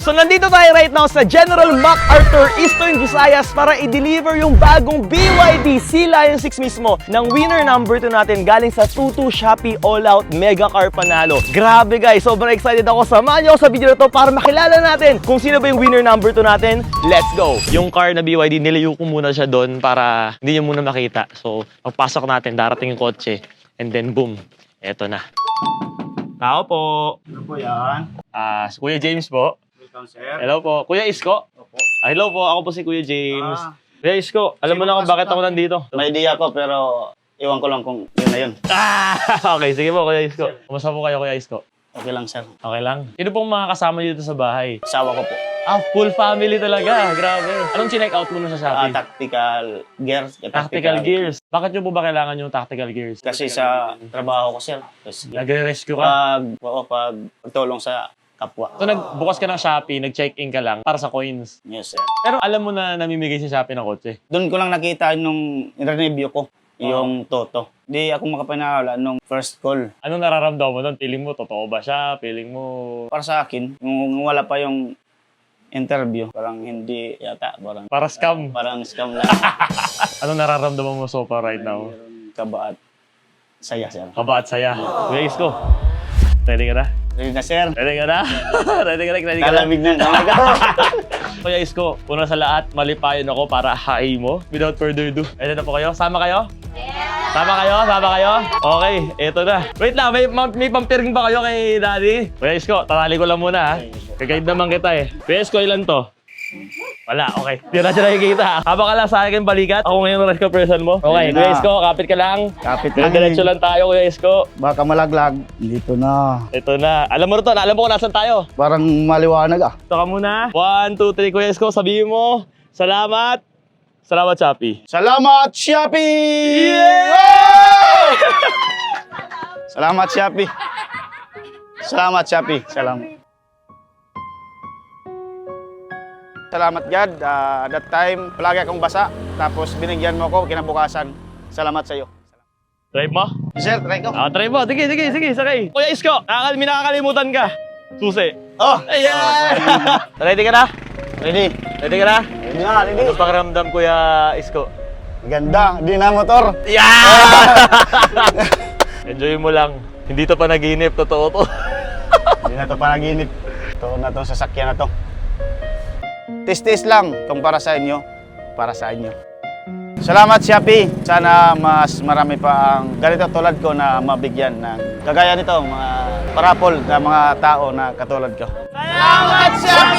So nandito tayo right now sa General MacArthur, Eastern Visayas para i-deliver yung bagong BYD Sea Lion 6 mismo ng winner number 2 natin galing sa Tutu Shopee All Out Mega Car Panalo. Grabe guys, sobrang excited ako. Samahan niyo ako sa video na to para makilala natin kung sino ba yung winner number 2 natin. Let's go! Yung car na BYD, nilayo ko muna siya doon para hindi niyo muna makita. So pagpasok natin, darating yung kotse and then boom, eto na. Tao po. Ano po yan? Si Kuya James po. Welcome, sir. Hello po. Kuya Isko? Opo. Hello po. Ako po si Kuya James. Ah. Kuya Isko, alam mo na kung bakit ako nandito. May idea ko pero iwan ko lang kung yun na yun. Okay, sige po Kuya Isko. Kumusta po kayo Kuya Isko? Okay lang, sir. Okay lang. Sino pong mga kasama dito sa bahay? Asawa ko po. Full family talaga. Grabe. Anong chinek out mo nun sa Shopee? Tactical gears. Tactical gears. Bakit nyo po ba kailangan yung tactical gears? Kasi sa trabaho ko, sir. Nagre-rescue ka? Pag pagtulong sa kapwa. So nagbukas ka ng Shopee, nag-check-in ka lang para sa coins. Yes, sir. Pero alam mo na namimigay si Shopee ng kotse. Doon ko lang nakita nung review ko, yung Toto. Di ako makapaniwala nung first call. Anong nararamdaman mo doon? Feeling mo, totoo ba siya? Feeling mo... Para sa akin, nung wala pa yung interview, parang hindi yata. Para scam. Parang scam lang. Anong nararamdaman mo so far right now? Kaba at saya, sir. Kaba at saya. Kuya Isko, ready ka na? Ready na, sir. Ready ka na? Ready ka na? Kalamig na talaga. Kuya Isko, una sa lahat, malipayon ako para haay mo. Without further ado. Ready na po kayo? Sama kayo? Yeah! Sama kayo? Okay, eto na. Wait lang, may pampiring ba kayo kay Daddy? Kuya Isko, tatali ko lang muna ha. Kagayad naman kita eh. Kuya Isko, ilan to? Wala, okay. Di na siya nakikita. Habang ka lang sa akin balikat, ako ngayon ang rescue person mo. Okay, Kuya Isko, kapit ka lang. Kapit lang. Diretso lang tayo, Kuya Isko. Baka malaglag. Dito na. Ito na. Alam mo ito, alam mo kung nasan tayo. Parang maliwanag ah. Ito ka muna. 1, 2, 3, Kuya Isko, sabihin mo, salamat. Salamat, Shopee. Salamat, Shopee! Salamat, Shopee. Salamat, Shopee. Salamat, God. That time, palagi akong basa. Tapos binigyan mo ako kinabukasan. Salamat sa iyo. Drive mo? Sir, try ko. Try mo. Sige, sakay. Kuya Isko, may nakakalimutan ka. Susi. Oh! Ayan! Ready ka na? Ready? Ready ka na? Ready na, ready. Ano pakiramdam, Kuya Isko? Ganda. Di na motor. Yeah! Enjoy mo lang. Hindi to panaginip, totoo to. Hindi na to panaginip. Ito na to, sasakyan na to. Tis-tis lang. Itong para sa inyo. Para sa inyo. Salamat, Shopee. Sana mas marami pa ang ganito tulad ko na mabigyan ng kagaya nito, mga parapol na mga tao na katulad ko. Salamat, Shopee!